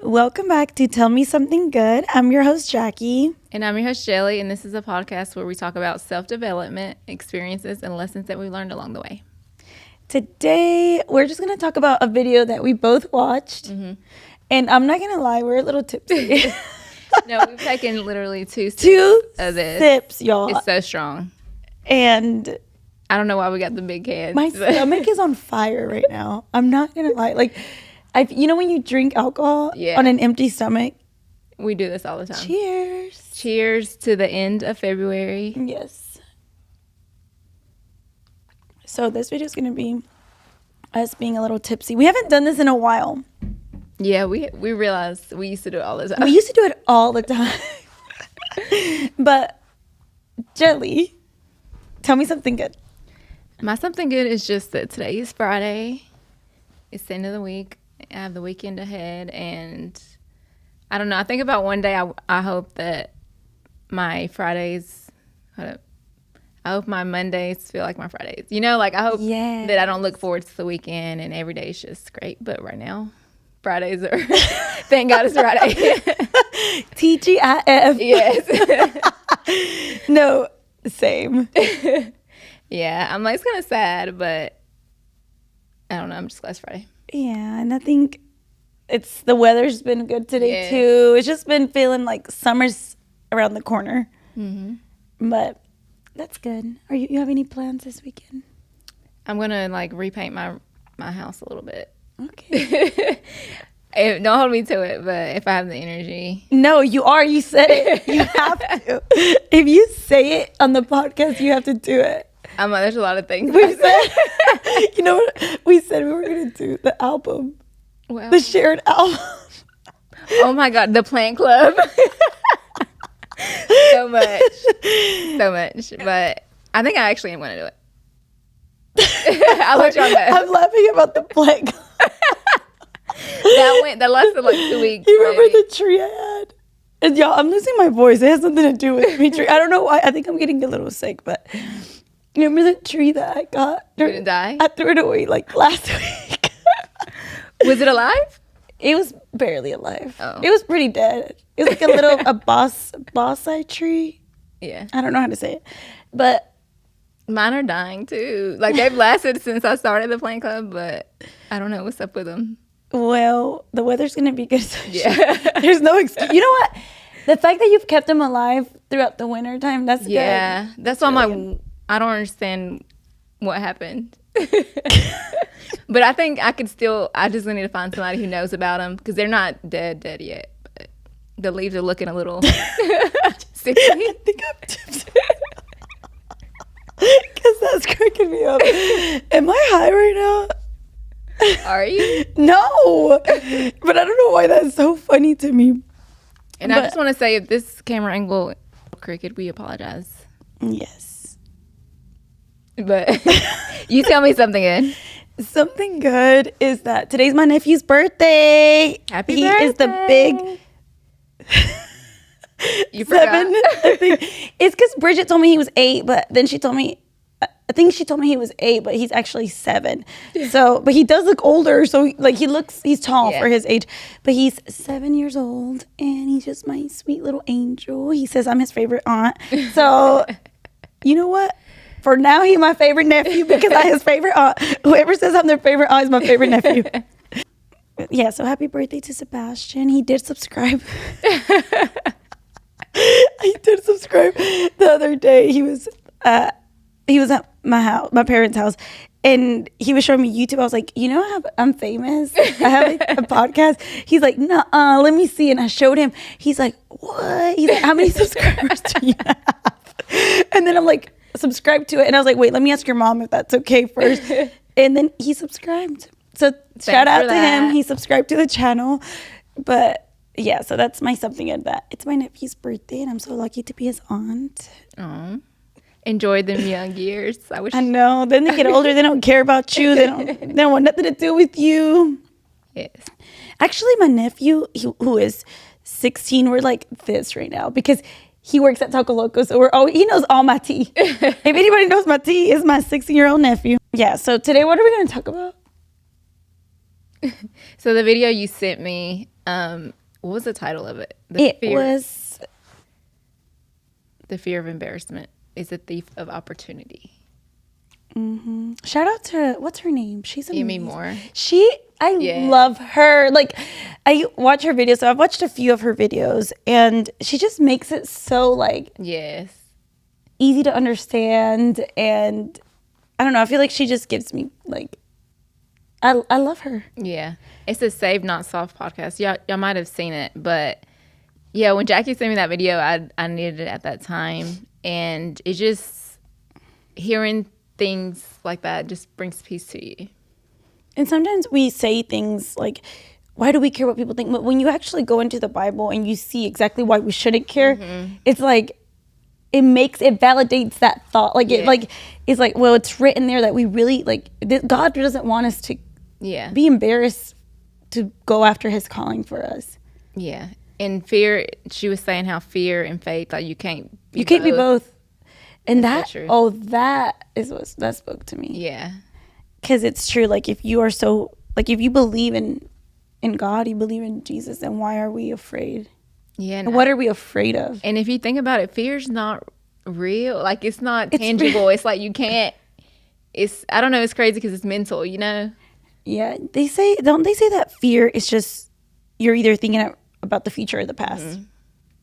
Welcome back to Tell Me Something Good. I'm your host, Jackie. And I'm your host, Shelly, and this is a podcast where we talk about self-development, experiences, and lessons that we learned along the way. Today, we're just going to talk about a video that we both watched. Mm-hmm. And I'm not going to lie, we're a little tipsy. No, we've taken literally two sips of this. Sips, y'all. It's so strong. And I don't know why we got the big cans. My stomach is on fire right now. I'm not going to lie. Like, you know when you drink alcohol on an empty stomach? We do this all the time. Cheers. Cheers to the end of February. Yes. So this video is going to be us being a little tipsy. We haven't done this in a while. Yeah, we realized we used to do it all the time. We used to do it all the time. But, Jelly, tell me something good. My something good is just that today is Friday. It's the end of the week. I have the weekend ahead, and I don't know. I think about one day I hope that my Fridays, I hope my Mondays feel like my Fridays. You know, like I hope that I don't look forward to the weekend and every day is just great. But right now, Fridays are, thank God it's Friday. TGIF. Yes. No, same. Yeah, I'm like, it's kind of sad, but I don't know. I'm just glad it's Friday. Yeah, and I think the weather's been good today too. It's just been feeling like summer's around the corner. Mm-hmm. But that's good. You have any plans this weekend? I'm gonna repaint my house a little bit. Okay. Don't hold me to it, but if I have the energy. No, you are. You said it. You have to. If you say it on the podcast, you have to do it. There's a lot of things. We said, you know what? We said we were going to do the album. Well, the shared album. Oh my God, the plant club. So much. But I think I actually am going to do it. I'll let y'all know. I'm laughing about the plant club. That lasted like 2 weeks. You remember the tree I had? And y'all, I'm losing my voice. It has something to do with me. I don't know why. I think I'm getting a little sick, but you remember the tree that I got? Did it die? I threw it away last week. Was it alive? It was barely alive. Oh. It was pretty dead. It was like a little bonsai tree. Yeah. I don't know how to say it. But mine are dying too. They've lasted since I started the plant club, but I don't know what's up with them. Well, the weather's going to be good. So yeah. There's no excuse. You know what? The fact that you've kept them alive throughout the winter time, that's good. Yeah. That's why I don't understand what happened. But I think I just need to find somebody who knows about them because they're not dead yet. But the leaves are looking a little sickly. I think I'm tipsy. Because that's cracking me up. Am I high right now? Are you? No. But I don't know why that's so funny to me. And I just want to say, if this camera angle is crooked, we apologize. Yes. But you tell me something good. Something good is that today's my nephew's birthday. Happy birthday. He is the big... You forgot. 7, I think. It's because Bridget told me he was 8, but then she told me... I think she told me he was 8, but he's actually 7. So, but he does look older. So, he's tall for his age. But he's 7 years old, and he's just my sweet little angel. He says I'm his favorite aunt. So, you know what? For now, he's my favorite nephew because I'm his favorite aunt. Whoever says I'm their favorite aunt is my favorite nephew. Yeah, so happy birthday to Sebastian. He did subscribe. He did subscribe the other day. He was at my parents' house, and he was showing me YouTube. I was like, you know, I'm famous. I have a podcast. He's like, nuh-uh, let me see. And I showed him. He's like, what? He's like, how many subscribers do you have? And then I'm like, subscribe to it. And I was like, wait, let me ask your mom if that's okay first. And then he subscribed. So shout out to him. He subscribed to the channel. But yeah, so that's my something at that. It's my nephew's birthday, and I'm so lucky to be his aunt. Aww. Enjoy them young years. I know. Then they get older. They don't care about you. They don't want nothing to do with you. Yes. Actually, my nephew, who is 16, we're like this right now because he works at Taco Loco. So he knows all my tea. If anybody knows my tea, it's my 16-year-old nephew. Yeah. So today, what are we going to talk about? So the video you sent me, What was the title of it? Was The Fear of Embarrassment is a Thief of Opportunity. Shout out to, what's her name? She's amazing. Amy Moore. I love her. Like, I watch her videos. So I've watched a few of her videos, and she just makes it so like Yes. easy to understand. And I don't know. I feel like she just gives me like, I love her. Yeah. It's a Save Not Soft podcast. Y'all might have seen it, but yeah, when Jackie sent me that video, I needed it at that time, and it just hearing things like that just brings peace to you. And sometimes we say things like, why do we care what people think? But when you actually go into the Bible and you see exactly why we shouldn't care, it's like, it validates that thought. Like, it's like, well, it's written there that we really, like, God doesn't want us to be embarrassed to go after his calling for us. Yeah. And fear, she was saying how fear and faith, like, you can't be both. And That's that, so that is what that spoke to me. Yeah. Because it's true. Like, if you are so, like, if you believe in God, you believe in Jesus, then why are we afraid? Yeah. And what are we afraid of? And if you think about it, fear's not real. Like, it's not tangible. It's like you can't, I don't know, it's crazy because it's mental, you know? Yeah. Don't they say that fear is just, you're either thinking about the future or the past.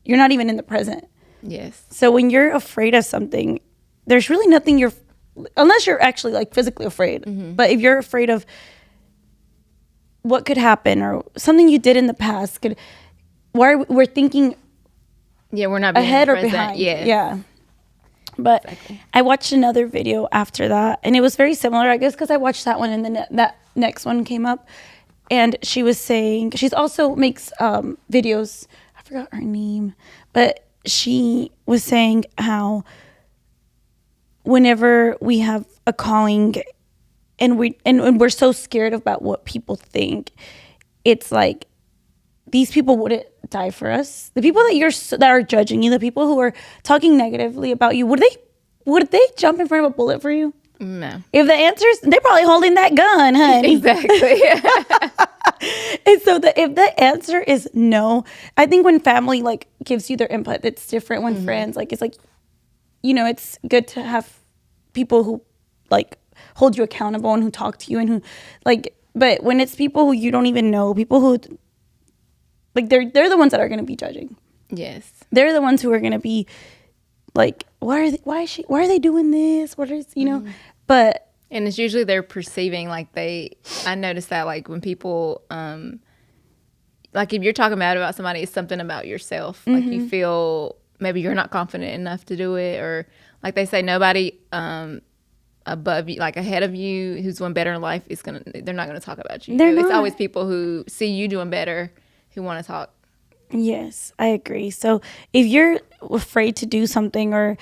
You're not even in the present. Yes. So when you're afraid of something, there's really nothing unless you're actually like physically afraid. But if you're afraid of what could happen or something you did in the past, we're thinking we're not being ahead or present. behind. Yes. Yeah. But exactly. I watched another video after that, and it was very similar, I guess, because I watched that one and then that next one came up. And she was saying, she's also makes videos, I forgot her name, but she was saying how whenever we have a calling and we're so scared about what people think, it's like these people wouldn't die for us. The people that are judging you, the people who are talking negatively about you, would they jump in front of a bullet for you? No. If the answer is, they're probably holding that gun, honey. Exactly. And so if the answer is no, I think when family like gives you their input, it's different when friends, like, it's like, you know, it's good to have people who like hold you accountable and who talk to you and who like, but when it's people who you don't even know, people who like, they're the ones that are going to be judging. Yes. They're the ones who are going to be like, why are they doing this? What is, you know, but. And it's usually they're perceiving like I noticed that like when people, like if you're talking bad about somebody, it's something about yourself. Like you feel maybe you're not confident enough to do it, or like they say, nobody above you, like ahead of you, who's doing better in life they're not gonna talk about you. It's always people who see you doing better who want to talk. Yes, I agree. So if you're afraid to do something, or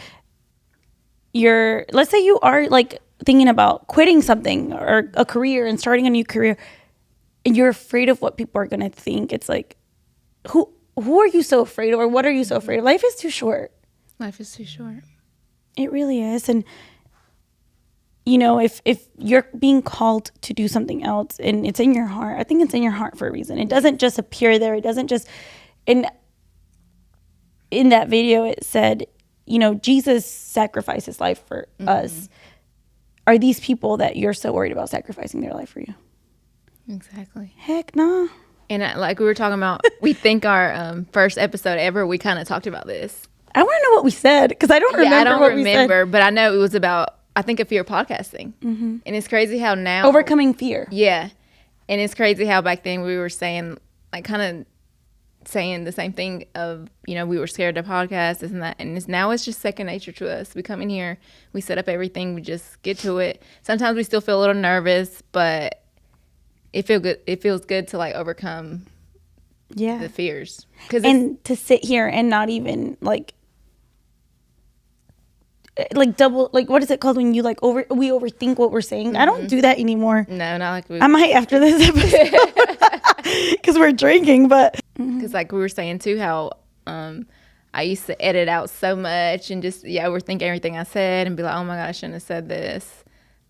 let's say you are like thinking about quitting something or a career and starting a new career, and you're afraid of what people are going to think, it's like, who are you so afraid of, or what are you so afraid of? Life is too short. Life is too short. It really is. And you know, if you're being called to do something else and it's in your heart, I think it's in your heart for a reason. It doesn't just appear there. It doesn't just, in that video it said, you know, Jesus sacrificed his life for us. Are these people that you're so worried about sacrificing their life for you? Exactly. Heck no. And like we were talking about, we think our first episode ever, we kind of talked about this. I want to know what we said, because I don't remember. I don't what remember, but I know it was about, I think, a fear of podcasting. And it's crazy how now overcoming fear. Yeah. And it's crazy how back then we were saying, like, kind of saying the same thing of, you know, we were scared to podcast, this and that. And now it's just second nature to us. We come in here, we set up everything, we just get to it. Sometimes we still feel a little nervous, but it feels good to like overcome the fears. And to sit here and not even like double, like, what is it called when you like we overthink what we're saying? I don't do that anymore. No, not like I might after this episode because we're drinking, but because like we were saying too, how I used to edit out so much and just overthink everything I said and be like, oh my god, I shouldn't have said this.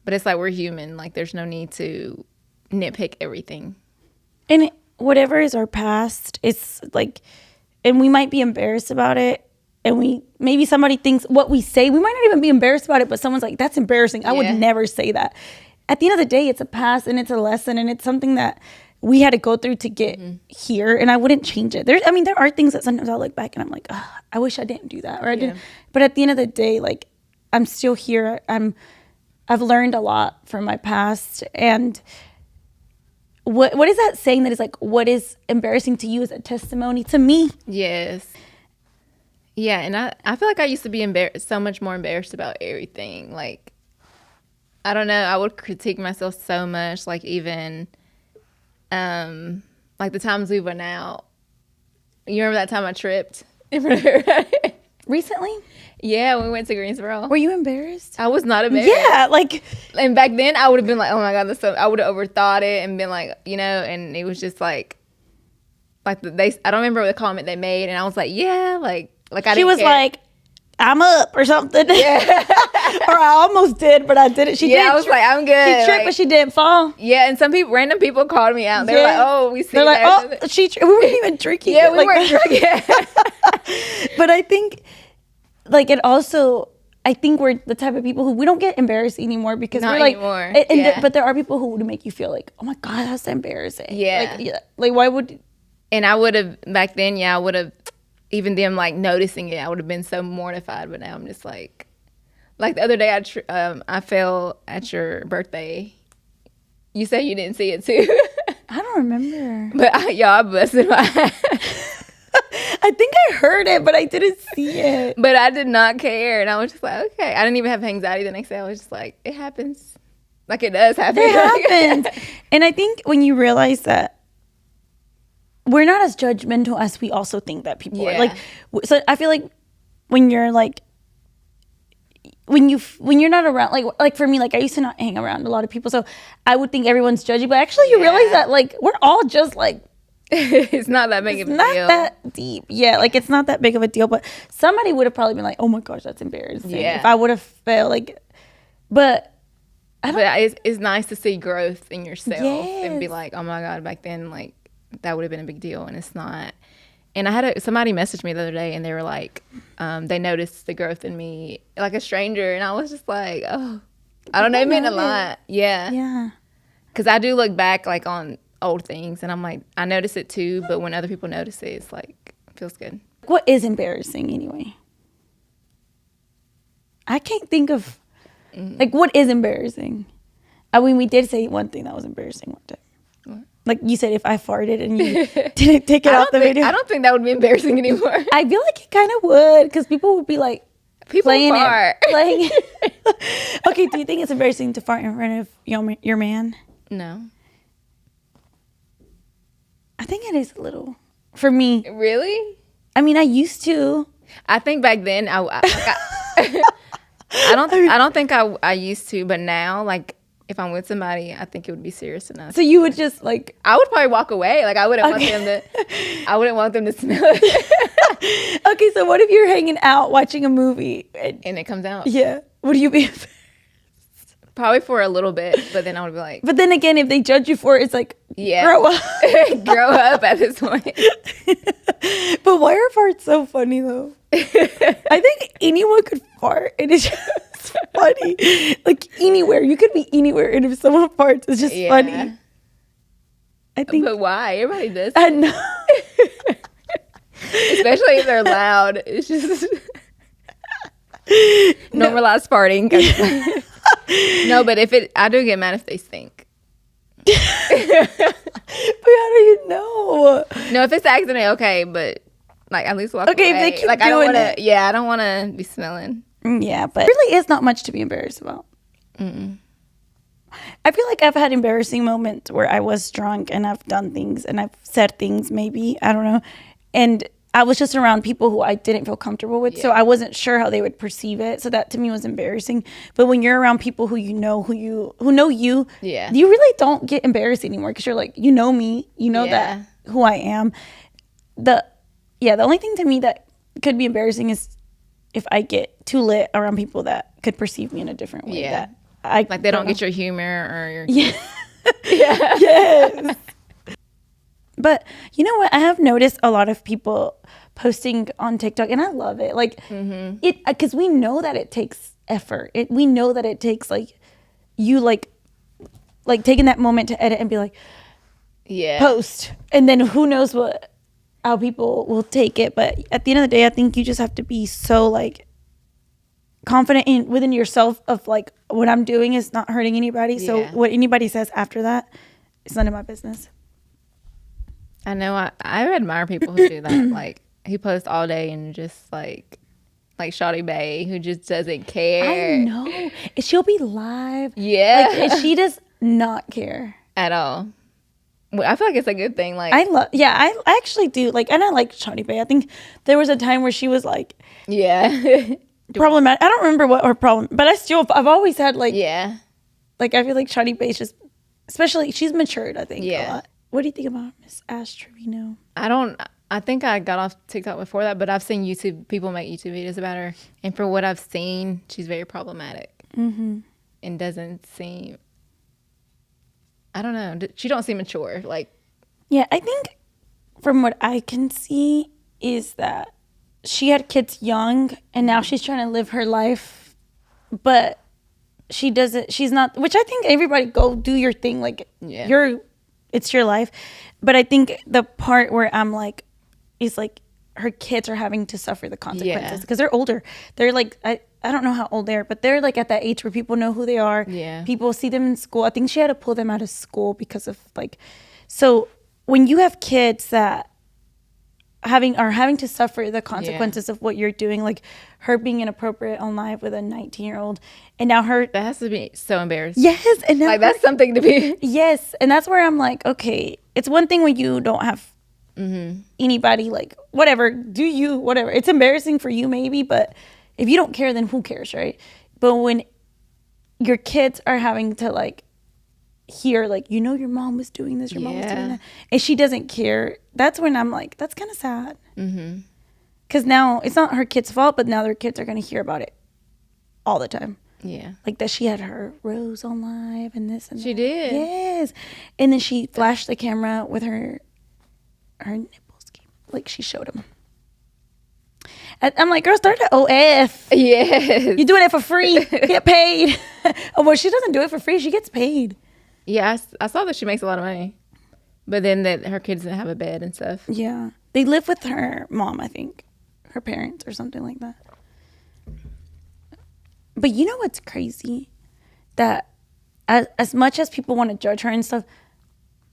But it's like we're human. Like there's no need to nitpick everything. And whatever is our past, it's like, and we might be embarrassed about it. And maybe somebody thinks what we say, we might not even be embarrassed about it, but someone's like, that's embarrassing. I would never say that. At the end of the day, it's a past and it's a lesson and it's something that we had to go through to get here, and I wouldn't change it. There are things that sometimes I'll look back and I'm like, oh, I wish I didn't do that, or I didn't. But at the end of the day, like, I'm still here. I've learned a lot from my past, and what is that saying that is like, what is embarrassing to you is a testimony to me. Yes. Yeah, and I feel like I used to be so much more embarrassed about everything. Like, I don't know, I would critique myself so much, like even like the times we went out. You remember that time I tripped in front of everybody? Recently? Yeah, when we went to Greensboro. Were you embarrassed? I was not embarrassed. Yeah, like, and back then I would have been like, oh my God, I would have overthought it and been like, you know, and it was just like I don't remember the comment they made, and I was like, yeah, like I didn't she was care. like, I'm up or something. Yeah. Or I almost did, but I didn't. She did. I was like, I'm good. She tripped, like, but she didn't fall. Yeah, and random people called me out. They were like, oh, we see They're like, that. oh, we weren't even drinking. Yeah, we weren't drinking. But I think, like, it also, I think we're the type of people who we don't get embarrassed anymore because Not we're like, anymore. But there are people who would make you feel like, oh my God, that's embarrassing. Yeah. Like why would? And I would have back then. Yeah, I would have. Even them like noticing it, I would have been so mortified. But now I'm just like the other day I fell at your birthday. You said you didn't see it too. I don't remember. But I busted my ass. I think I heard it, but I didn't see it. But I did not care, and I was just like, okay. I didn't even have anxiety the next day. I was just like, it happens. Like, it does happen. It happens. And I think when you realize that we're not as judgmental as we also think that people are. Like, so I feel like when you're like, when you're not around, like for me, like I used to not hang around a lot of people, so I would think everyone's judgy, but actually you realize that like we're all just like, it's not that big of a deal. Not that deep. Yeah, like it's not that big of a deal, but somebody would have probably been like, oh my gosh, that's embarrassing. Yeah. If I would have felt like, but I don't. But it's nice to see growth in yourself and be Yes. like, oh my God, back then, like, that would have been a big deal, and it's not. And I had somebody messaged me the other day, and they were like, they noticed the growth in me, like a stranger, and I was just like, oh, I don't know, it meant a lot. Yeah. Yeah. Because I do look back, like, on old things, and I'm like, I notice it too, but when other people notice it, it's like, it feels good. What is embarrassing anyway? I can't think of, like, what is embarrassing? I mean, we did say one thing that was embarrassing one time. What? Like you said, if I farted and you didn't take it off the video. I don't think that would be embarrassing anymore. I feel like it kind of would, because people would be like, People playing fart. Playing it. Okay, do you think it's embarrassing to fart in front of your man? No. I think it is a little. For me. Really? I mean, I used to. I think back then, I don't think I used to, but now, like, if I'm with somebody, I think it would be serious enough. So you would just like. I would probably walk away. Like, I wouldn't want them to smell it. Okay, so what if you're hanging out watching a movie And it comes out. Yeah, would you be? Probably for a little bit, but then I would be like. But then again, if they judge you for it, it's like, Yeah. grow up. Grow up at this point. But why are farts so funny though? I think anyone could fart, and it's just funny. Like anywhere, you could be anywhere, and if someone farts, it's just funny. I think. But why? Everybody does. I know. Especially if they're loud. It's just normalize farting. No, but I do get mad if they stink. But how do you know? No, if it's accident, okay, but like at least walk away. If they keep like doing it. I don't want to be smelling. Yeah, but it really is not much to be embarrassed about. Mm-mm. I feel like I've had embarrassing moments where I was drunk and I've done things and I've said things, maybe, I don't know, and I was just around people who I didn't feel comfortable with, so I wasn't sure how they would perceive it. So that to me was embarrassing. But when you're around people who know you, you really don't get embarrassed anymore, because you're like, you know me, you know that who I am. The only thing to me that could be embarrassing is if I get too lit around people that could perceive me in a different way. Yeah, that like they don't get your humor or your Yes. But you know what? I have noticed a lot of people posting on TikTok, and I love it. Like it, because we know that it takes effort. We know that it takes like you like taking that moment to edit and be like, post, and then who knows how people will take it. But at the end of the day, I think you just have to be so like confident within yourself of like, what I'm doing is not hurting anybody. So what anybody says after that, it's none of my business. I know. I admire people who do that. Like, he posts all day and just like Shawty Bae, who just doesn't care. I know. She'll be live. Yeah. Like, she does not care At all. Well, I feel like it's a good thing. Like, I actually do. Like, and I like Shawty Bae. I think there was a time where she was like, problematic. I don't remember what her problem, but I've always had like, like, I feel like Shawty Bae is just, especially, she's matured, I think, a lot. What do you think about Miss Ash Trevino? I think I got off TikTok before that, but I've seen people make YouTube videos about her. And for what I've seen, she's very problematic. And doesn't seem, I don't know, she don't seem mature. Like, yeah, I think from what I can see is that she had kids young and now she's trying to live her life, but she's not, which I think everybody go do your thing. Like, it's your life. But I think the part where I'm like, is like her kids are having to suffer the consequences because they're older. They're like, I don't know how old they are, but they're like at that age where people know who they are. Yeah. People see them in school. I think she had to pull them out of school because of like, so when you have kids that are having to suffer the consequences of what you're doing, like her being inappropriate on live with a 19-year-old, and now that has to be so embarrassing. Yes, and now like that's something to be. Yes, and that's where I'm like, okay, it's one thing when you don't have anybody, like whatever, whatever. It's embarrassing for you maybe, but if you don't care, then who cares, right? But when your kids are having to like hear like, your mom was doing this, your mom was doing that, and she doesn't care, that's when I'm like, that's kind of sad. Because now it's not her kids' fault, but now their kids are going to hear about it all the time. Yeah. Like that she had her rose on live and this and she that. did. Yes. And then she flashed the camera with her nipples. Like she showed them. I'm like, girl, start at OF. Yes. You doing it for free. Get paid. Oh, well, she doesn't do it for free. She gets paid. Yeah, I saw that she makes a lot of money. But then that her kids didn't have a bed and stuff. Yeah. They live with her mom, I think. Her parents or something like that. But you know what's crazy? That as much as people want to judge her and stuff,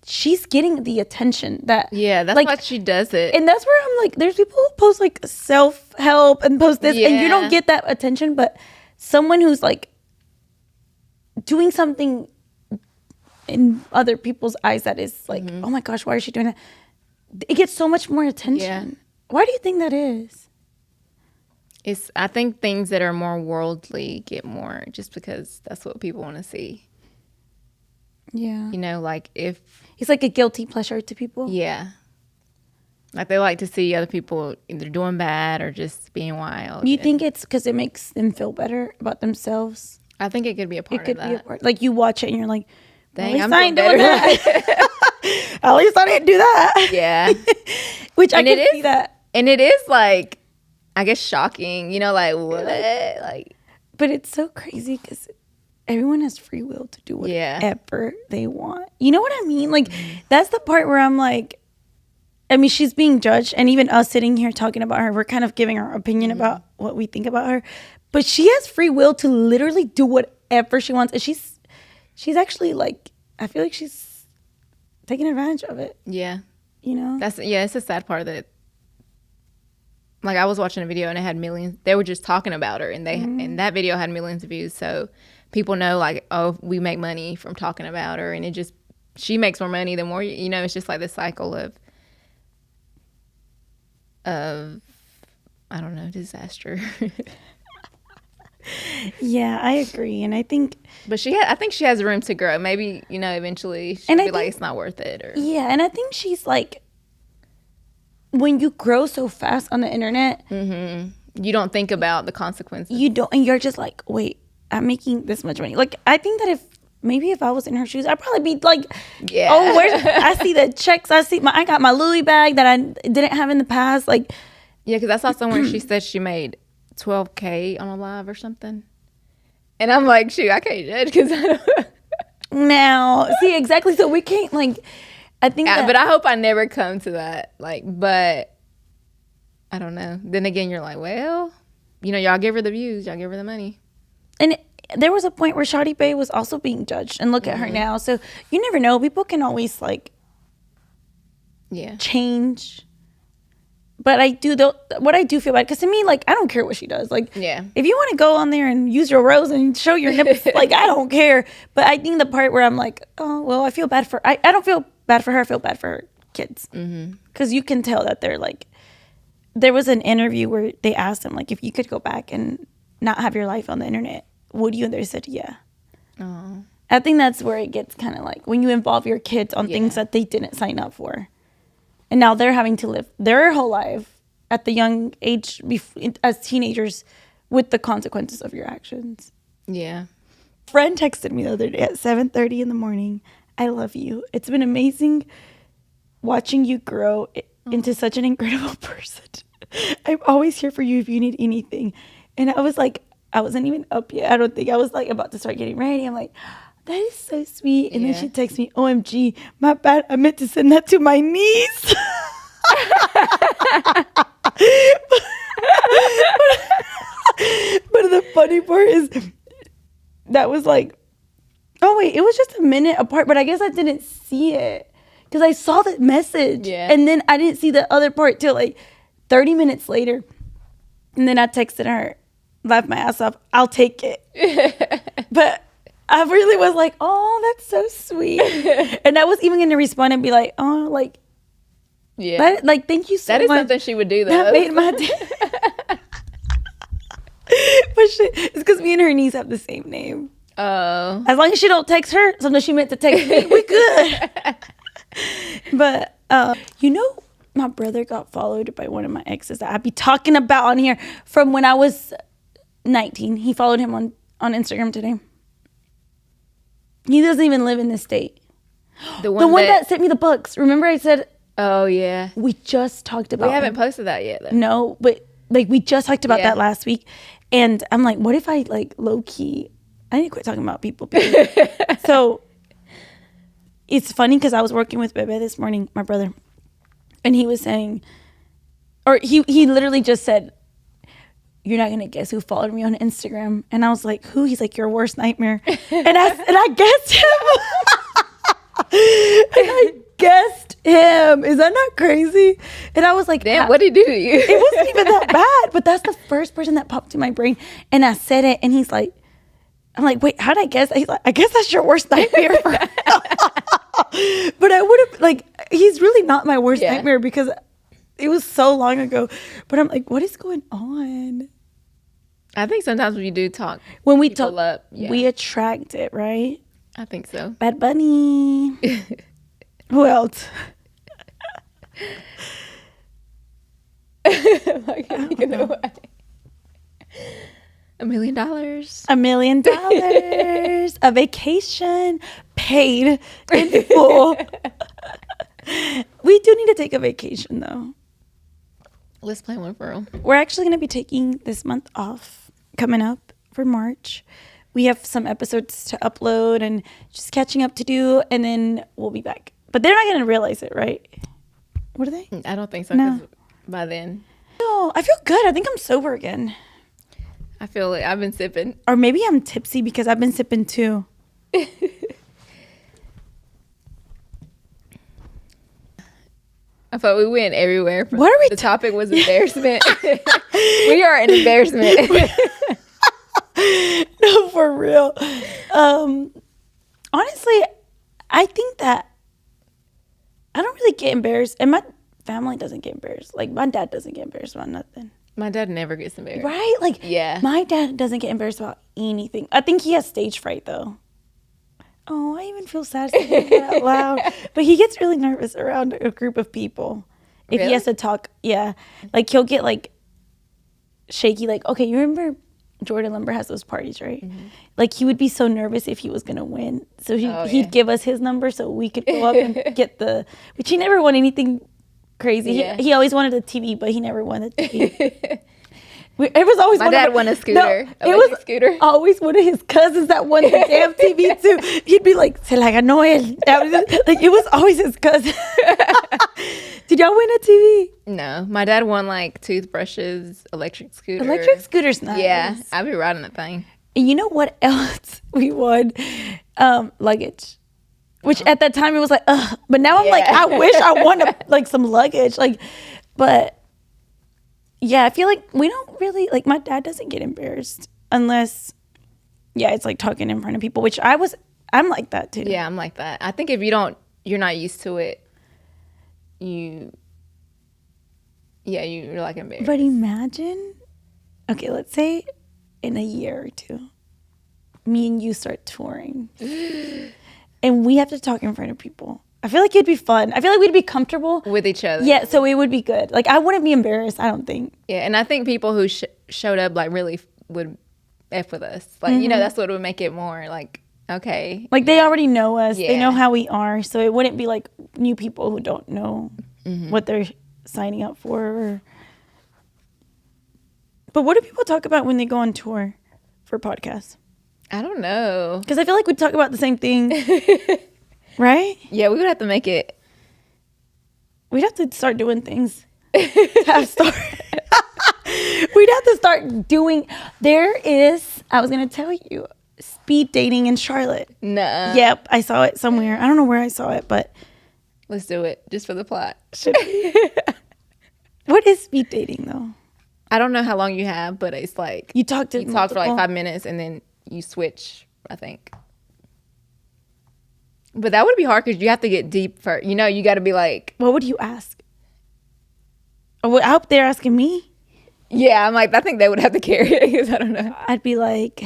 she's getting the attention that... Yeah, that's like, why she does it. And that's where I'm like, there's people who post like self-help and post this and you don't get that attention, but someone who's like doing something in other people's eyes that is like, oh my gosh, why is she doing that? It gets so much more attention. Yeah. Why do you think that is? I think things that are more worldly get more just because that's what people want to see. Yeah. Like if... It's like a guilty pleasure to people. Yeah. Like they like to see other people either doing bad or just being wild. You think it's because it makes them feel better about themselves? I think it could be a part of that. It could be a part. Like you watch it and you're like, dang, I'm doing better. At least I didn't do that. Yeah. Which I can see that. And it is like, I guess shocking, like what? Like, but it's so crazy because everyone has free will to do whatever they want. You know what I mean? Like that's the part where I'm like, I mean, she's being judged, and even us sitting here talking about her, we're kind of giving our opinion about what we think about her. But she has free will to literally do whatever she wants, and she's actually like, I feel like she's taking advantage of it. Yeah, it's a sad part of it. Like I was watching a video and it had millions. They were just talking about her, and and that video had millions of views. So people know, like, oh, we make money from talking about her, and she makes more money the more it's just like this cycle of I don't know, disaster. Yeah, I agree, and I think, but I think she has room to grow. Maybe eventually she'll be like, it's not worth it. Or and I think she's like, when you grow so fast on the internet, you don't think about the consequences. You don't, and you're just like, wait, I'm making this much money. Like I think that if maybe if I was in her shoes, I'd probably be like, Yeah. oh, I see the checks. I got my Louis bag that I didn't have in the past. Like, Yeah, because I saw somewhere she said she made $12K on a live or something. And I'm like, shoot, I can't judge because I don't. now, see, exactly. So we can't, like, I think Yeah, that, but I hope I never come to that. Like, but I don't know. Then again, you're like, well, you know, y'all give her the views, y'all give her the money. and there was a point where Shawty Bae was also being judged, and look at her now. So you never know. People can always, like, Yeah. change. But I do, though, what I do feel bad, because to me, like, I don't care what she does. Like, Yeah. if you want to go on there and use your rose and show your nipples, like, I don't care. But I think the part where I'm like, oh, well, I feel bad for, I don't feel bad for her. I feel bad for her kids. Because you can tell that they're, like, there was an interview where they asked him, like, if you could go back and not have your life on the internet, would you? And they said, yeah. Oh. I think that's where it gets kind of like when you involve your kids on things that they didn't sign up for. And now they're having to live their whole life at the young age as teenagers with the consequences of your actions. Yeah. A friend texted me the other day at 7:30 in the morning. I love you. It's been amazing watching you grow into such an incredible person. I'm always here for you if you need anything. And I was like, I wasn't even up yet. I don't think I was like about to start getting ready. I'm like, that is so sweet. And then she texts me, OMG, my bad. I meant to send that to my niece. But the funny part is that was like, oh wait, it was just a minute apart, but I guess I didn't see it because I saw the message. Yeah. And then I didn't see the other part till like 30 minutes later. And then I texted her, laughed my ass off, I'll take it. But I really was like, oh, that's so sweet. And I was even going to respond and be like, oh, like, Yeah. like, thank you so much. That is something she would do, though. That made my day. But it's because me and her niece have the same name. Oh. As long as she don't text her, sometimes she meant to text me, we good. But, you know, my brother got followed by one of my exes that I'd be talking about on here from when I was 19. He followed him on Instagram today. He doesn't even live in this state. The one that sent me the books. Remember I said, oh, yeah. we just talked about We haven't him. posted that yet, though. No, but like we just talked about that last week. And I'm like, what if I like low key, I need to quit talking about people. So it's funny because I was working with Bebe this morning, my brother, and he was saying, or he literally just said, you're not gonna guess who followed me on Instagram. And I was like, who? He's like, your worst nightmare. And I guessed him. And I guessed him. Is that not crazy? And I was like, Damn, what'd he do to you? It wasn't even that bad, but that's the first person that popped in my brain. And I said it, and he's like, I'm like, wait, how'd I guess? He's like, I guess that's your worst nightmare. But I would have, like, he's really not my worst nightmare because it was so long ago. But I'm like, what is going on? I think sometimes when you do talk, When we people talk, up, we attract it, right? I think so. Bad Bunny. Who else? Like, $1 million. $1 million. A vacation paid in full. We do need to take a vacation though. Let's plan one for real. We're actually going to be taking this month off coming up for March. We have some episodes to upload and just catching up to do, and then we'll be back. But they're not going to realize it, right? What are they? I don't think so. No. 'Cause by then, No, I feel good. I think I'm sober again. I feel like I've been sipping. Or maybe I'm tipsy because I've been sipping too. I thought we went everywhere. What are we The topic was embarrassment. We are an embarrassment. No, for real. Honestly, I think that I don't really get embarrassed, and my family doesn't get embarrassed. Like, my dad doesn't get embarrassed about nothing. My dad never gets embarrassed. Right? Like, Yeah. my dad doesn't get embarrassed about anything. I think he has stage fright, though. Oh, I even feel sad saying that out loud. But he gets really nervous around a group of people. If Really? he has to talk, yeah. Like, he'll get, like, shaky. Like, okay, you remember Jordan Lumber has those parties, right? Like he would be so nervous if he was gonna win, so Oh, he'd yeah. give us his number so we could go up and get the. Which he never won anything crazy. Yeah. He always wanted a TV, but he never won a TV. It was always My dad won a scooter. No, it was scooter. always one of his cousins that won the damn TV too. He'd be like, "Se la ganó él." Like it was always his cousin. Did y'all win a TV? No, my dad won like toothbrushes, electric scooter. Electric scooter's nice. Yeah, I'd be riding that thing. And you know what else we won? Luggage. Which at that time it was like, ugh. But now I'm like, I wish I won like some luggage. Like, but yeah, I feel like we don't really, like my dad doesn't get embarrassed unless, it's like talking in front of people, which I'm like that too. Yeah, I'm like that. I think if you're not used to it, you're like embarrassed. But imagine, okay, let's say in a year or two, me and you start touring and we have to talk in front of people. I feel like it'd be fun. I feel like we'd be comfortable with each other. Yeah, so it would be good. Like I wouldn't be embarrassed, I don't think. Yeah, and I think people who showed up like really would F with us. Like, that's what would make it more like, okay. Like they already know us. Yeah. They know how we are. So it wouldn't be like new people who don't know what they're signing up for. But what do people talk about when they go on tour for podcasts? I don't know. Because I feel like we talk about the same thing. Right? Yeah, we would have to make it. We'd have to start doing things. We'd have to start doing. There is, I was going to tell you, speed dating in Charlotte. Nuh-uh. Yep, I saw it somewhere. I don't know where I saw it, but. Let's do it just for the plot. What is speed dating though? I don't know how long you have, but it's like. You talk for like 5 minutes and then you switch, I think. But that would be hard because you have to get deep first. You got to be like. What would you ask? Oh, I hope they're asking me. Yeah, I'm like, I think they would have to carry it because I don't know. I'd be like,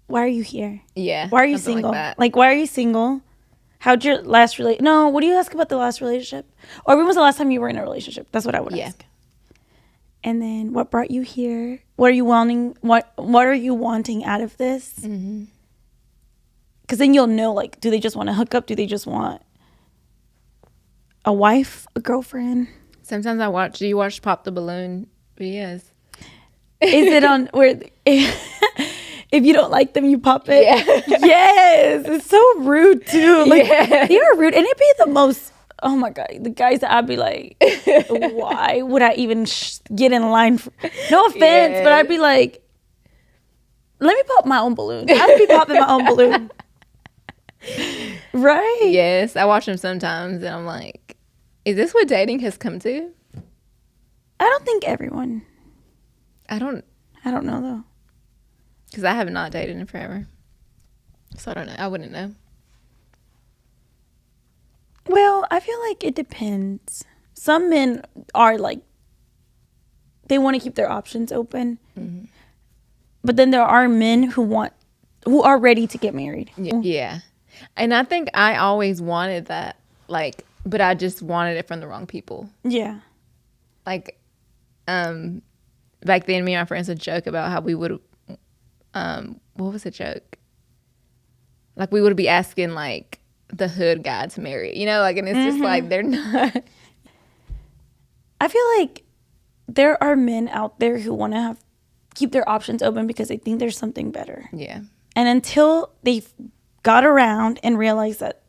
why are you here? Yeah. Why are you single? Like why are you single? How'd your last relationship? No, what do you ask about the last relationship? Or when was the last time you were in a relationship? That's what I would ask. And then, what brought you here? What are you wanting? What are you wanting out of this? Mm-hmm. Because then you'll know, like, do they just want to hook up? Do they just want a wife, a girlfriend? Sometimes do you watch Pop the Balloon videos? Is it on where, if you don't like them, you pop it? Yeah. Yes. It's so rude, too. Like, they are rude. And it'd be the most, oh my God, the guys that I'd be like, why would I even get in line? No offense, but I'd be like, let me pop my own balloon. I'd be popping my own balloon. Right? Yes, I watch them sometimes and I'm like, is this what dating has come to? I don't think everyone. I don't know though. Because I have not dated in forever. So I don't know. I wouldn't know. Well, I feel like it depends. Some men are like, they want to keep their options open. Mm-hmm. But then there are men who are ready to get married. Yeah. And I think I always wanted that, like, but I just wanted it from the wrong people. Yeah. Like, back then, me and my friends would joke about how we would, what was the joke? Like, we would be asking, like, the hood guy to marry, like, and it's just like, they're not. I feel like there are men out there who want to keep their options open because they think there's something better. Yeah. And until they've got around and realized that,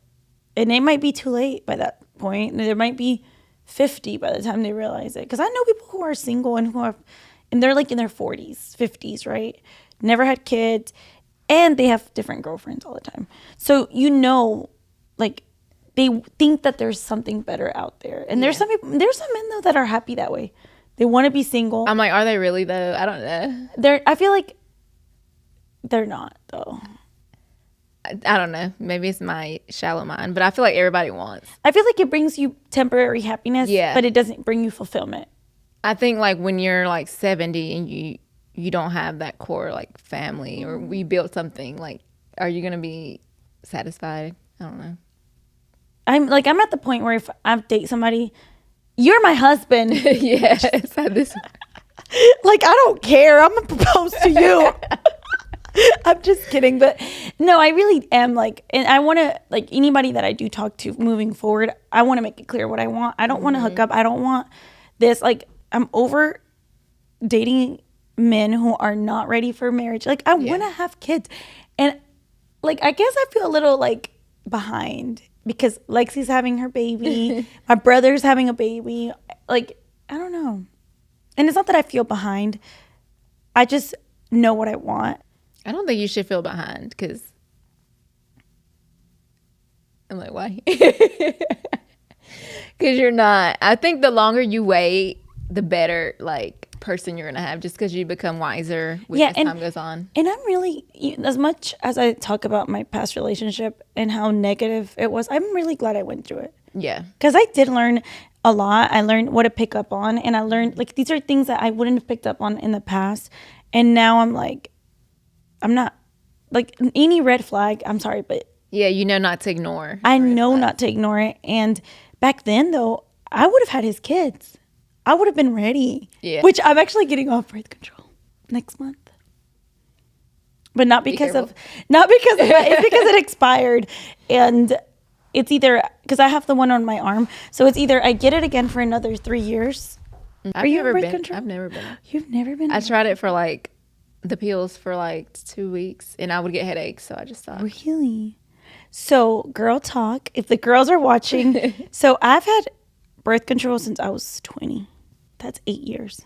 and it might be too late by that point. There might be 50 by the time they realize it. Because I know people who are single and they're like in their 40s, 50s, right? Never had kids, and they have different girlfriends all the time. So like they think that there's something better out there. And there's some men though that are happy that way. They want to be single. I'm like, are they really though? I don't know. I feel like they're not though. I don't know. Maybe it's my shallow mind, but I feel like everybody wants. I feel like it brings you temporary happiness, but it doesn't bring you fulfillment. I think like when you're like 70 and you don't have that core like family or we built something, like, are you gonna be satisfied? I don't know. I'm at the point where if I date somebody, you're my husband. Yes, Like, I don't care. I'm gonna propose to you. I'm just kidding, but no, I really am like, and I want to, like, anybody that I do talk to moving forward, I want to make it clear what I want. I don't want to hook up. I don't want this. Like, I'm over dating men who are not ready for marriage. Like, I want to have kids, and like, I guess I feel a little like behind because Lexi's having her baby, my brother's having a baby. Like, I don't know, and it's not that I feel behind. I just know what I want. I don't think you should feel behind because I'm like, why? Because you're not. I think the longer you wait, the better like person you're gonna have, just because you become wiser as time goes on. And I'm really, as much as I talk about my past relationship and how negative it was, I'm really glad I went through it. Yeah, because I did learn a lot. I learned what to pick up on, and I learned like these are things that I wouldn't have picked up on in the past, and now I'm like, I'm not like any red flag. I'm sorry, but yeah, you know not to ignore. I know not to ignore it. And back then, though, I would have had his kids. I would have been ready. Yeah. Which I'm actually getting off birth control next month, but not because of that. It's because it expired, and it's either because I have the one on my arm, so it's either I get it again for another 3 years. Are you on birth control? I've never been. You've never been? I tried it for like the pills for like 2 weeks, and I would get headaches, so I just stopped. Really? So, girl talk. If the girls are watching, so I've had birth control since I was 20. That's 8 years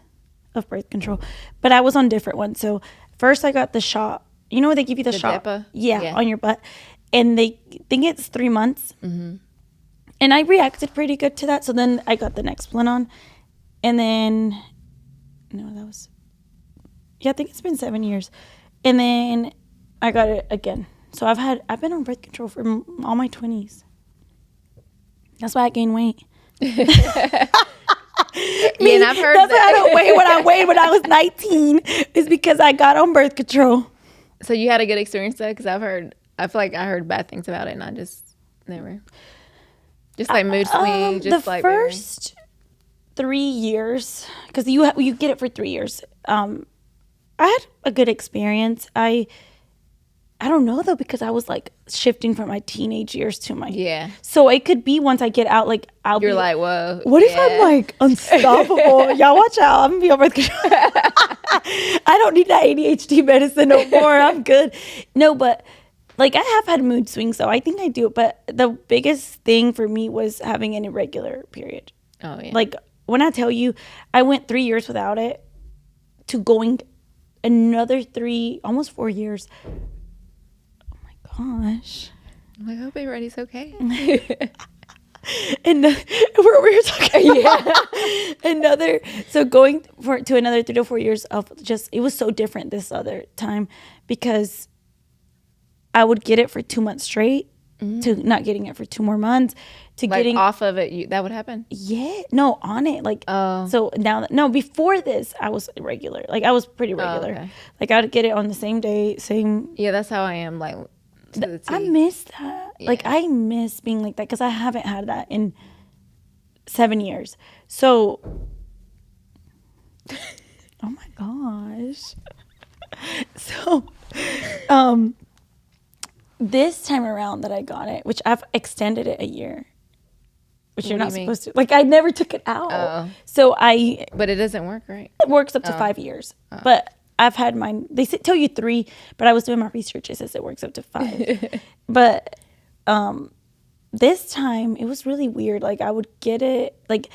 of birth control, but I was on different ones. So first, I got the shot. You know where they give you the shot? Depa? Yeah, on your butt, and they think it's 3 months. Mm-hmm. And I reacted pretty good to that. So then I got the next one on, and then I think it's been 7 years, and then I got it again. So I've been on birth control for all my 20s. That's why I gained weight. Yeah, and I've heard that's why I don't weigh what I weighed when I was 19. Is because I got on birth control. So you had a good experience though, because I feel like I heard bad things about it, and I just never. Just like mood swings, just the like first 3 years, because you get it for 3 years. I had a good experience. I don't know though, because I was like shifting from my teenage years to my So it could be once I get out, like you're like, whoa. What if I'm like unstoppable? Y'all watch out. I'm gonna be on birth control. I don't need that ADHD medicine no more. I'm good. No, but like I have had mood swings, so I think I do. But the biggest thing for me was having an irregular period. Oh yeah. Like when I tell you, I went 3 years without it to going another 3, almost 4 years. Gosh. I hope everybody's okay. And we're talking so going to another 3 to 4 years of just, it was so different this other time because I would get it for 2 months straight to not getting it for 2 more months to like getting off of it. That would happen. Yeah, no, on it. Like, so now, before this, I was irregular. Like I was pretty regular. Okay. Like I would get it on the same day, same. Yeah, that's how I am. Like. I miss that. Yeah. Like I miss being like that because I haven't had that in 7 years. So, oh my gosh. So, this time around that I got it, which I've extended it a year, which you're not supposed to. Like I never took it out. Oh. So But it doesn't work, right? It works up to 5 years, but. I've had mine. They tell you 3, but I was doing my research. It says it works up to 5. But this time it was really weird. Like I would get it. Like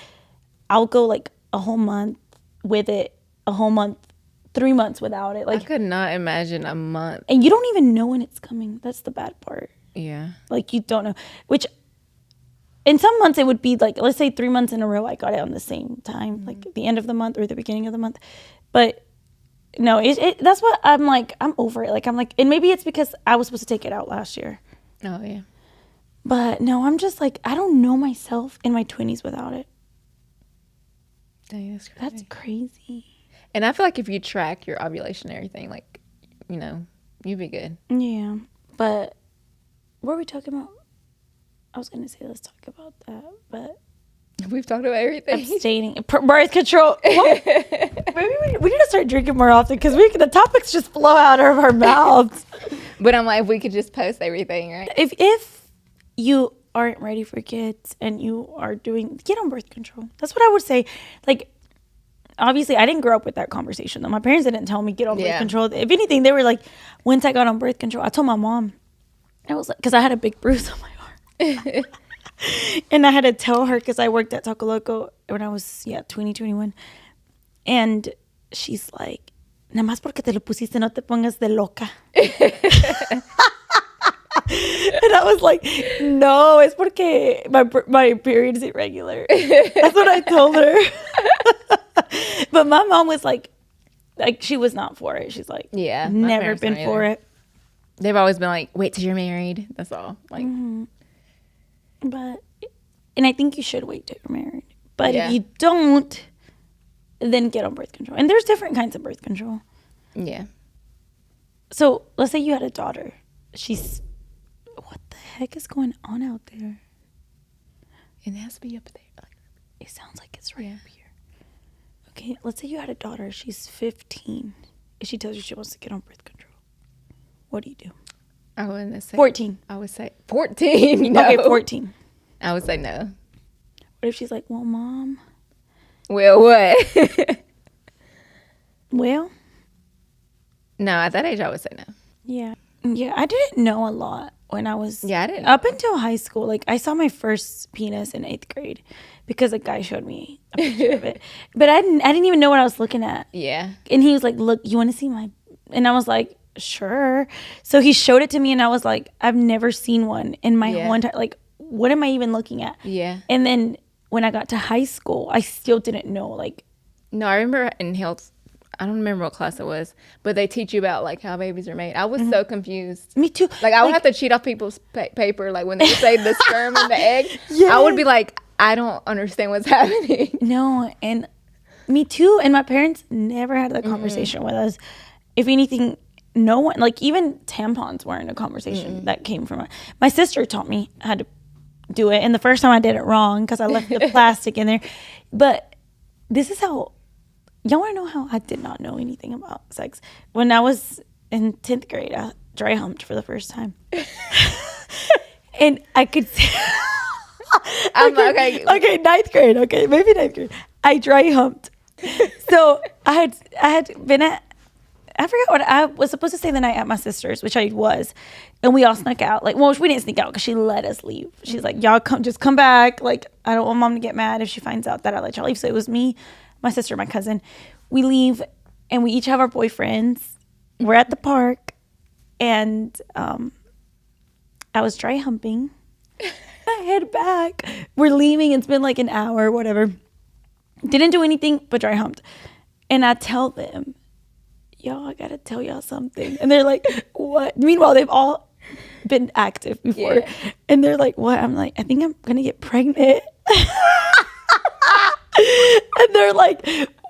I'll go like a whole month with it, a whole month, 3 months without it. Like I could not imagine a month. And you don't even know when it's coming. That's the bad part. Yeah. Like you don't know. Which in some months it would be like, let's say 3 months in a row I got it on the same time, like the end of the month or the beginning of the month. But no, that's what I'm like. I'm over it. Like I'm like, and maybe it's because I was supposed to take it out last year. Oh yeah. But no, I'm just like, I don't know myself in my 20s without it. Dang, that's crazy. That's crazy. And I feel like if you track your ovulation and everything, like, you'd be good. Yeah, but what were we talking about? I was gonna say let's talk about that, but We've talked about everything. Abstaining. Birth control. Well, maybe we need to start drinking more often because the topics just flow out of our mouths. But I'm like, if we could just post everything, right? If you aren't ready for kids and you are get on birth control. That's what I would say. Like, obviously, I didn't grow up with that conversation, though. My parents didn't tell me get on birth control. If anything, they were like, once I got on birth control, I told my mom. I was like, because I had a big bruise on my arm. And I had to tell her because I worked at Taco Loco when I was, 2021. And she's like, nada más porque te lo pusiste, no te pongas de loca. And I was like, no, it's porque my period is irregular. That's what I told her. But my mom was like she was not for it. She's like, yeah, never been for it. They've always been like, wait till you're married. That's all. Like, But, and I think you should wait till you're married. But if you don't, then get on birth control. And there's different kinds of birth control. Yeah. So let's say you had a daughter. What the heck is going on out there? It has to be up there. It sounds like it's right up here. Okay, let's say you had a daughter. She's 15. If she tells you she wants to get on birth control, what do you do? I wouldn't say 14. I would say 14. No. Okay, 14. I would say no. What if she's like, well, Mom? Well, what? Well? No, at that age, I would say no. Yeah. Yeah, I didn't know a lot when I was... Yeah, I didn't. Up until high school. Like, I saw my first penis in 8th grade because a guy showed me a picture of it. But I didn't even know what I was looking at. Yeah. And he was like, look, you want to see my... And I was like, sure. So he showed it to me and I was like, I've never seen one in my whole entire... Like, what am I even looking at? Yeah. And then when I got to high school, I still didn't know, like... No, I remember in health... I don't remember what class it was, but they teach you about like how babies are made. I was so confused. Me too. Like I would have to cheat off people's paper, like when they say the sperm and the egg. I would be like, I don't understand what's happening. No, and me too. And my parents never had that conversation with us. If anything, no one, like even tampons weren't a conversation that came from it. My sister taught me how to do it, and the first time I did it wrong because I left the plastic in there. But this is how. Y'all want to know how I did not know anything about sex? When I was in 10th grade, I dry humped for the first time. And I could see... Okay, 9th grade. Okay, maybe 9th grade. I dry humped. So I had been at... I forgot what I was supposed to stay the night at my sister's, which I was. And we all snuck out. Like, well, we didn't sneak out because she let us leave. She's like, y'all come back. Like, I don't want Mom to get mad if she finds out that I let y'all leave. So it was me, my sister, my cousin. We leave and we each have our boyfriends. We're at the park and I was dry humping. I head back. We're leaving. It's been like an hour, whatever. Didn't do anything but dry humped. And I tell them, y'all, I gotta tell y'all something. And they're like, what? Meanwhile, they've all been active before. Yeah. And they're like, what? I'm like, I think I'm gonna get pregnant. And they're like,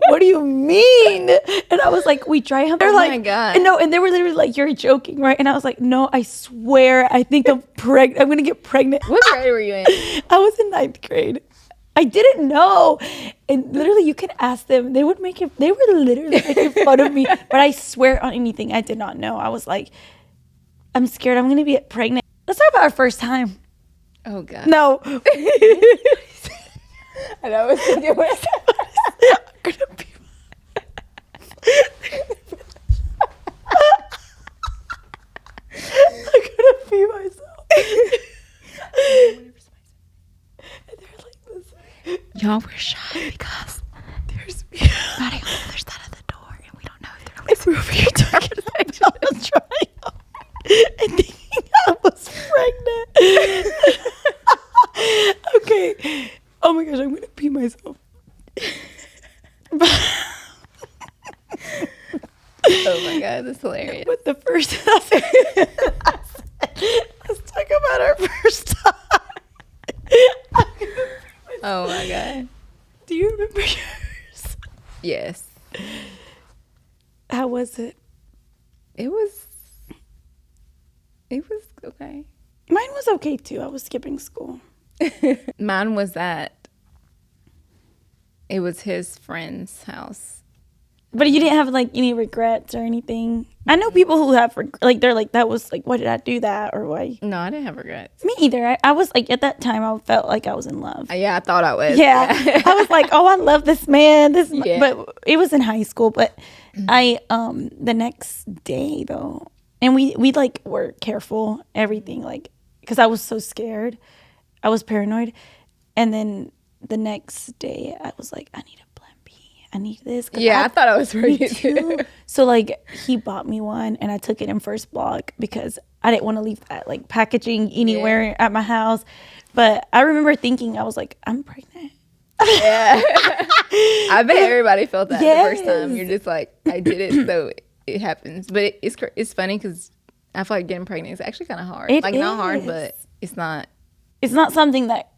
what do you mean? And I was like, we dry hump. They're like, my God. And no, and they were literally like, you're joking, right? And I was like, no, I swear, I think I'm pregnant. I'm gonna get pregnant. What grade were you in? I was in 9th grade. I didn't know. And literally, you could ask them. They would make it. They were literally making fun of me. But I swear on anything, I did not know. I was like, I'm scared. I'm gonna be pregnant. Let's talk about our first time. Oh God. No. And I was thinking, I'm gonna be. I'm gonna pee myself. And they're like, listen. Y'all were shy because There's somebody on the other side of the door, and we don't know if they're If we were here talking about I was trying and thinking I was pregnant. Okay. Oh my gosh, I'm gonna pee myself. Oh my God, that's hilarious. But the first let's talk about our first time. Oh my God. Do you remember yours? Yes. How was it? It was okay. Mine was okay too. I was skipping school. Mine was that It was his friend's house. But you didn't have like any regrets or anything? I know people who have like they're like, that was like, why did I do that, or why? No, I didn't have regrets. Me either. I was like, at that time I felt like I was in love. Yeah, I thought I was. Yeah. I was like, oh, I love this man. Yeah. But it was in high school. But I the next day though, and we like were careful, everything, like, because I was so scared. I was paranoid. And then the next day I was like, I need a plan B. I need this. Yeah, I thought I was for Me you too. So like he bought me one and I took it in first block because I didn't want to leave that like packaging anywhere at my house. But I remember thinking, I was like, I'm pregnant. Yeah. I bet everybody felt that the first time. Yes. You're just like, I did it, so it happens. But it's funny because I feel like getting pregnant is actually kind of hard. It like not hard, is. but it's not. It's not something that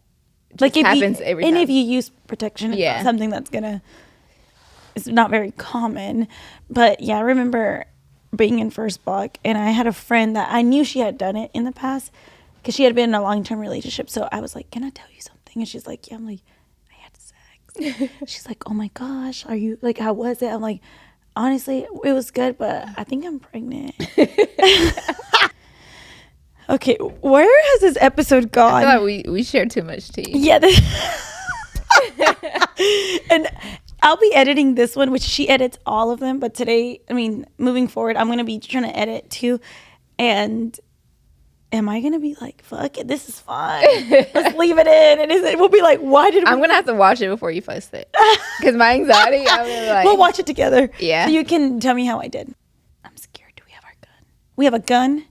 like if happens you, every and time. if you use protection, it's not something that's gonna. It's not very common, but yeah, I remember being in first block, and I had a friend that I knew she had done it in the past because she had been in a long-term relationship. So I was like, "Can I tell you something?" And she's like, "Yeah." I'm like, "I had sex." She's like, "Oh my gosh, are you like? How was it?" I'm like, "Honestly, it was good, but I think I'm pregnant." Okay, where has this episode gone? I feel like we shared too much tea. Yeah. And I'll be editing this one, which she edits all of them. But today, I mean, moving forward, I'm going to be trying to edit too. And am I going to be like, fuck it, this is fun. Let's leave it in. And we'll be like, why did I'm going to have to watch it before you post it. Because my anxiety, I'm gonna be like. We'll watch it together. Yeah. So you can tell me how I did. I'm scared. Do we have our gun? We have a gun?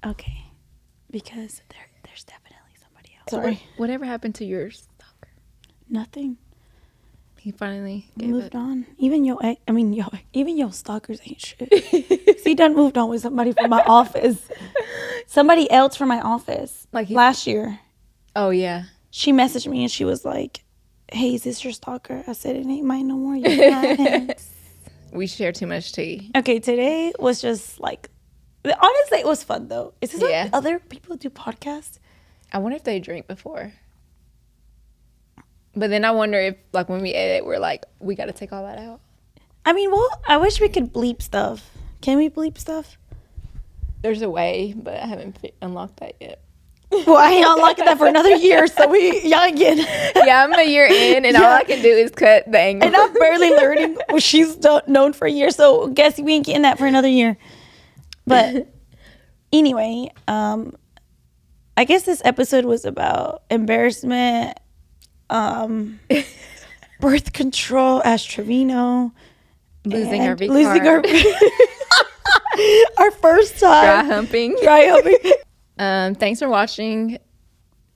Okay, because there's definitely somebody else. Sorry. Whatever happened to your stalker? Nothing. He finally gave Moved on. Even your stalkers ain't shit. He done moved on with somebody from my office. Somebody else from my office. Like last year. Oh yeah. She messaged me and she was like, "Hey, is this your stalker?" I said, "It ain't mine no more. You're not him." We share too much tea. Okay, today was just like. Honestly, it was fun though. Is this like other people do podcasts? I wonder if they drink before. But then I wonder if, like, when we edit, we're like, we got to take all that out. I mean, well, I wish we could bleep stuff. Can we bleep stuff? There's a way, but I haven't unlocked that yet. Well, I ain't unlocking that for another year, so y'all again. Yeah, I'm a year in, and all I can do is cut the angle. And I'm barely learning what she's known for a year, so guess we ain't getting that for another year. But anyway, I guess this episode was about embarrassment, birth control, Ash Trevino, losing our our first time dry humping. Thanks for watching.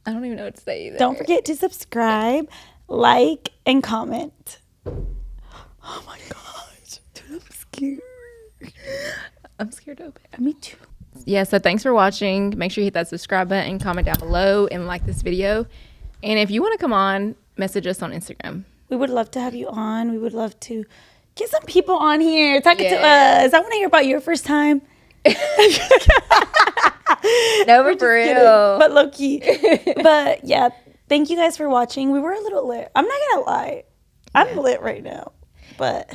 I don't even know what to say either. Don't forget to subscribe, like, and comment. Oh my gosh, dude, I'm scared. I'm scared to open it. Me too. Yeah, so thanks for watching. Make sure you hit that subscribe button, comment down below, and like this video. And if you want to come on, message us on Instagram. We would love to have you on. We would love to get some people on here talking to us. I want to hear about your first time. No, but for real. Kidding, but low key. But yeah, thank you guys for watching. We were a little lit. I'm not going to lie. I'm lit right now. But...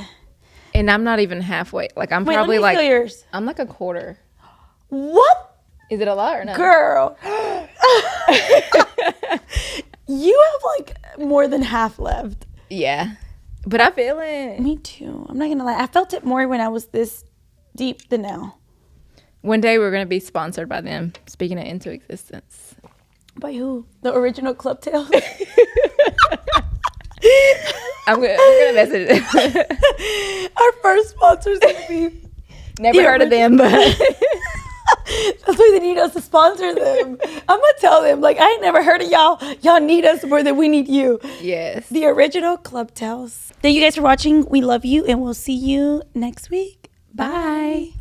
And I'm not even halfway. Like I'm probably let me feel yours. I'm like a quarter. What? Is it a lot or no? Girl. You have like more than half left. Yeah. But I feel it. Me too. I'm not gonna lie. I felt it more when I was this deep than now. One day we're gonna be sponsored by them. Speaking it into existence. By who? The original Club Tails. I'm gonna message them. Our first sponsor's gonna be. Never heard of them, but that's why they need us to sponsor them. I'm gonna tell them, like, I ain't never heard of y'all. Y'all need us more than we need you. Yes. The original Club Tails. Thank you guys for watching. We love you, and we'll see you next week. Bye.